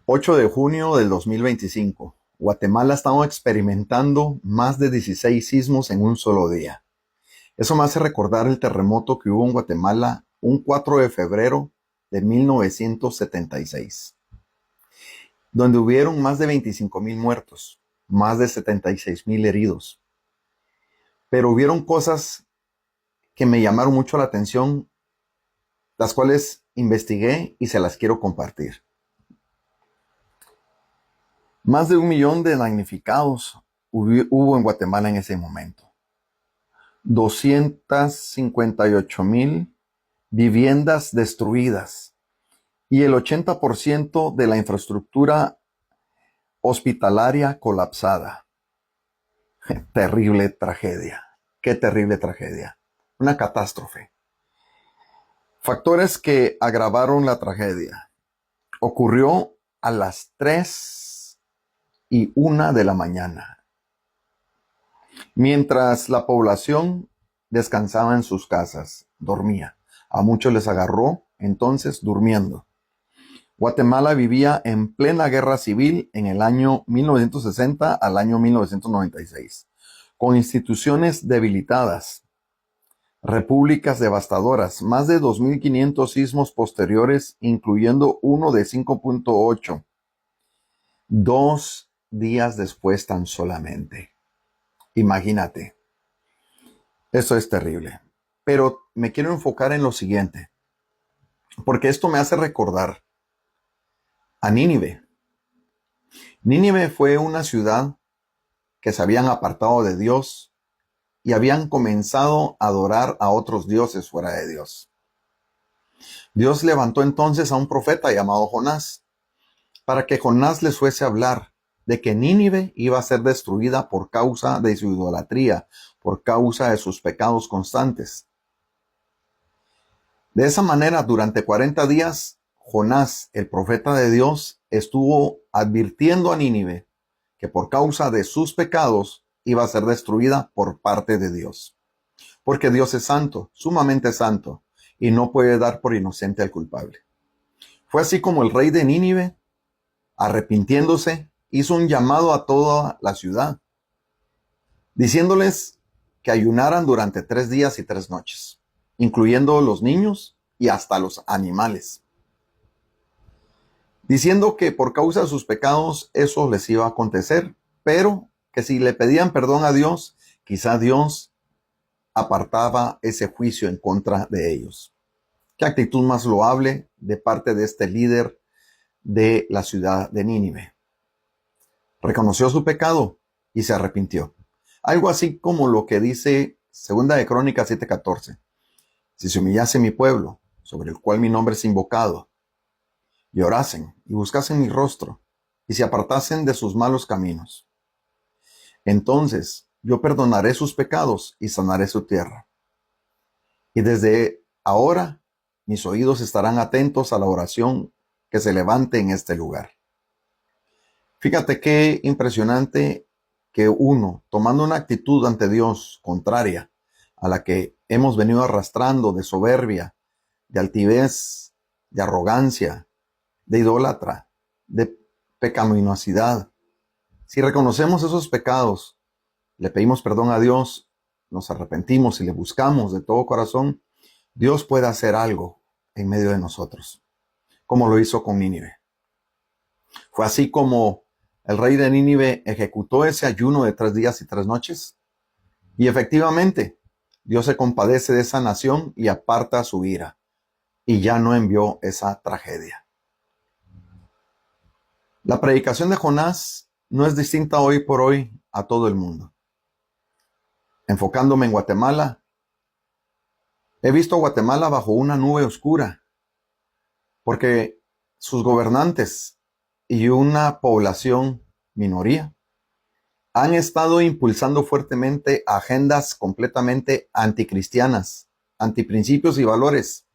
8 de junio del 2025. Guatemala ha estado experimentando más de 16 sismos en un solo día. Eso me hace recordar el terremoto que hubo en Guatemala un 4 de febrero de 1976, donde hubieron más de 25,000 muertos, más de 76,000 heridos. Pero hubieron cosas que me llamaron mucho la atención, las cuales investigué y se las quiero compartir. Más de 1,000,000 de damnificados hubo en Guatemala en ese momento. 258,000 viviendas destruidas y el 80% de la infraestructura hospitalaria colapsada. Terrible tragedia. Qué terrible tragedia. Una catástrofe. Factores que agravaron la tragedia. Ocurrió a las 3:01 de la mañana, mientras la población descansaba en sus casas, dormía. A muchos les agarró entonces durmiendo. Guatemala vivía en plena guerra civil en el año 1960 al año 1996, con instituciones debilitadas, repúblicas devastadoras, más de 2,500 sismos posteriores, incluyendo uno de 5.8, 2 días después tan solamente. Imagínate. Eso es terrible. Pero me quiero enfocar en lo siguiente, porque esto me hace recordar a Nínive. Nínive fue una ciudad que se habían apartado de Dios y habían comenzado a adorar a otros dioses fuera de Dios. Dios levantó entonces a un profeta llamado Jonás, para que Jonás les fuese a hablar de que Nínive iba a ser destruida por causa de su idolatría, por causa de sus pecados constantes. De esa manera, durante 40 días, Jonás, el profeta de Dios, estuvo advirtiendo a Nínive que por causa de sus pecados iba a ser destruida por parte de Dios. Porque Dios es santo, sumamente santo, y no puede dar por inocente al culpable. Fue así como el rey de Nínive, arrepintiéndose, hizo un llamado a toda la ciudad, diciéndoles que ayunaran durante 3 días y 3 noches, incluyendo los niños y hasta los animales, diciendo que por causa de sus pecados eso les iba a acontecer, pero que si le pedían perdón a Dios, quizá Dios apartaba ese juicio en contra de ellos. Qué actitud más loable de parte de este líder de la ciudad de Nínive. Reconoció su pecado y se arrepintió. Algo así como lo que dice 2 de Crónicas 7:14. Si se humillase mi pueblo, sobre el cual mi nombre es invocado, y orasen y buscasen mi rostro, y se apartasen de sus malos caminos, entonces yo perdonaré sus pecados y sanaré su tierra. Y desde ahora mis oídos estarán atentos a la oración que se levante en este lugar. Fíjate qué impresionante que uno, tomando una actitud ante Dios contraria a la que hemos venido arrastrando, de soberbia, de altivez, de arrogancia, de idólatra, de pecaminosidad. Si reconocemos esos pecados, le pedimos perdón a Dios, nos arrepentimos y le buscamos de todo corazón, Dios puede hacer algo en medio de nosotros, como lo hizo con Nínive. Fue así como el rey de Nínive ejecutó ese ayuno de 3 días y 3 noches. Y efectivamente, Dios se compadece de esa nación y aparta su ira. Y ya no envió esa tragedia. La predicación de Jonás no es distinta hoy por hoy a todo el mundo. Enfocándome en Guatemala, he visto a Guatemala bajo una nube oscura, porque sus gobernantes y una población minoría han estado impulsando fuertemente agendas completamente anticristianas, antiprincipios y valores,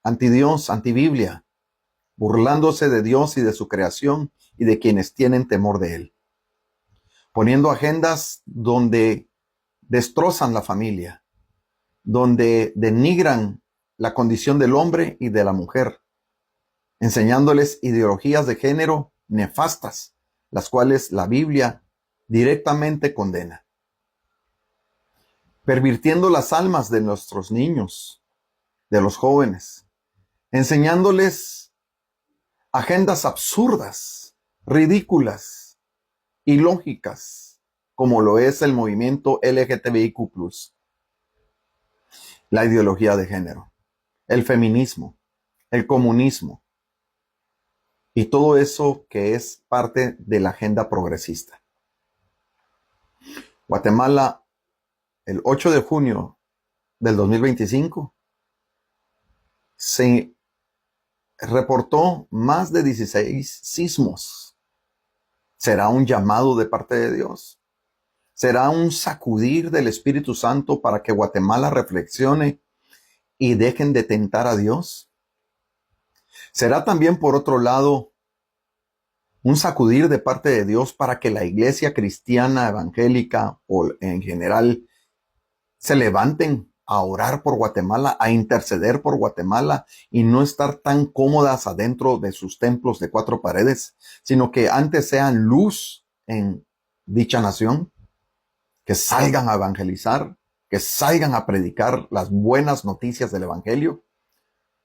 antidios, antibiblia, burlándose de Dios y de su creación y de quienes tienen temor de Él, poniendo agendas donde destrozan la familia, donde denigran la condición del hombre y de la mujer, enseñándoles ideologías de género nefastas, las cuales la Biblia directamente condena, pervirtiendo las almas de nuestros niños, de los jóvenes, enseñándoles agendas absurdas, ridículas, ilógicas, como lo es el movimiento LGTBIQ+, la ideología de género, el feminismo, el comunismo y todo eso que es parte de la agenda progresista. Guatemala, el 8 de junio del 2025, se reportó más de 16 sismos. ¿Será un llamado de parte de Dios? ¿Será un sacudir del Espíritu Santo para que Guatemala reflexione y dejen de tentar a Dios? ¿Será también, por otro lado, un sacudir de parte de Dios para que la iglesia cristiana, evangélica o en general se levanten a orar por Guatemala, a interceder por Guatemala y no estar tan cómodas adentro de sus templos de 4 paredes, sino que antes sean luz en dicha nación, que salgan a evangelizar, que salgan a predicar las buenas noticias del evangelio?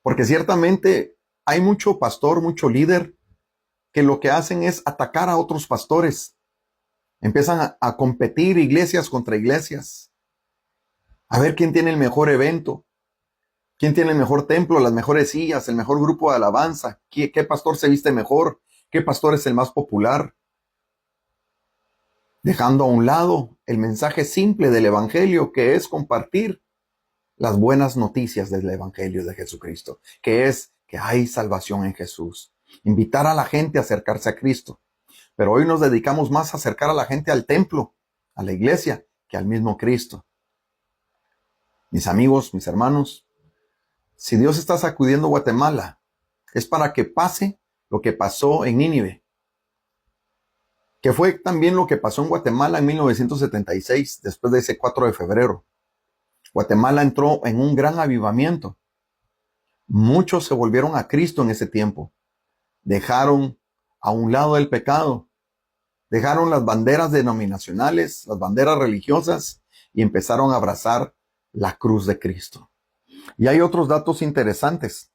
Porque ciertamente hay mucho pastor, mucho líder que lo que hacen es atacar a otros pastores. Empiezan a competir iglesias contra iglesias. A ver quién tiene el mejor evento, quién tiene el mejor templo, las mejores sillas, el mejor grupo de alabanza, qué pastor se viste mejor, qué pastor es el más popular. Dejando a un lado el mensaje simple del evangelio, que es compartir las buenas noticias del evangelio de Jesucristo, que es que hay salvación en Jesús. Invitar a la gente a acercarse a Cristo. Pero hoy nos dedicamos más a acercar a la gente al templo, a la iglesia, que al mismo Cristo. Mis amigos, mis hermanos, si Dios está sacudiendo Guatemala, es para que pase lo que pasó en Nínive, que fue también lo que pasó en Guatemala en 1976, después de ese 4 de febrero. Guatemala entró en un gran avivamiento. Muchos se volvieron a Cristo en ese tiempo. Dejaron a un lado el pecado, dejaron las banderas denominacionales, las banderas religiosas y empezaron a abrazar la cruz de Cristo. Y hay otros datos interesantes.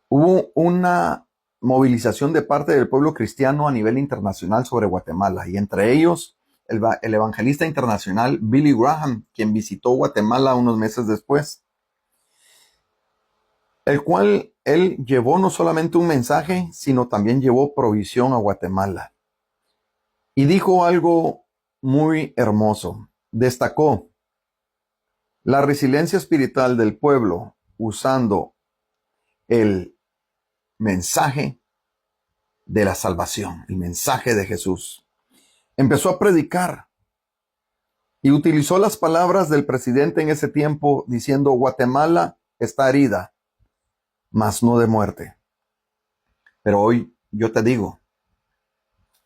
Hubo una movilización de parte del pueblo cristiano a nivel internacional sobre Guatemala, y entre ellos el evangelista internacional Billy Graham, quien visitó Guatemala unos meses después, el cual él llevó no solamente un mensaje, sino también llevó provisión a Guatemala. Y dijo algo muy hermoso. Destacó la resiliencia espiritual del pueblo usando el mensaje de la salvación, el mensaje de Jesús. Empezó a predicar y utilizó las palabras del presidente en ese tiempo diciendo: Guatemala está herida, mas no de muerte. Pero hoy yo te digo,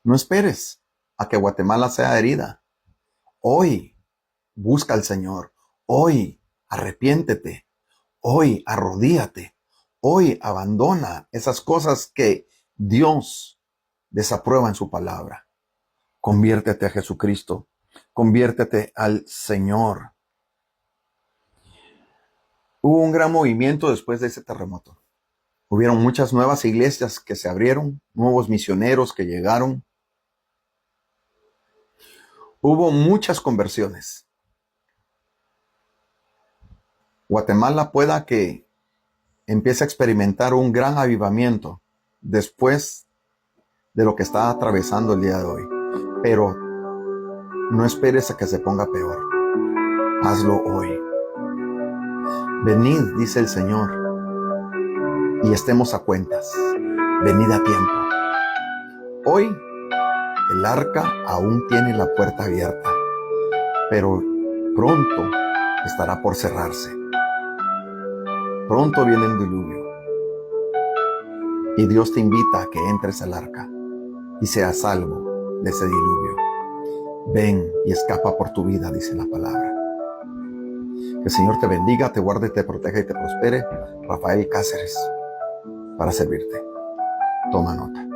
no esperes a que Guatemala sea herida. Hoy busca al Señor. Hoy arrepiéntete. Hoy arrodíate. Hoy abandona esas cosas que Dios desaprueba en su palabra. Conviértete a Jesucristo. Conviértete al Señor. Hubo un gran movimiento después de ese terremoto. Hubieron muchas nuevas iglesias que se abrieron, nuevos misioneros que llegaron. Hubo muchas conversiones. Guatemala pueda que empiece a experimentar un gran avivamiento después de lo que está atravesando el día de hoy. Pero no esperes a que se ponga peor. Hazlo hoy. Venid, dice el Señor, y estemos a cuentas. Venid a tiempo. Hoy el arca aún tiene la puerta abierta, pero pronto estará por cerrarse. Pronto viene el diluvio. Y Dios te invita a que entres al arca y seas salvo de ese diluvio. Ven y escapa por tu vida, dice la palabra. Que el Señor te bendiga, te guarde, te proteja y te prospere. Rafael Cáceres, para servirte. Toma nota.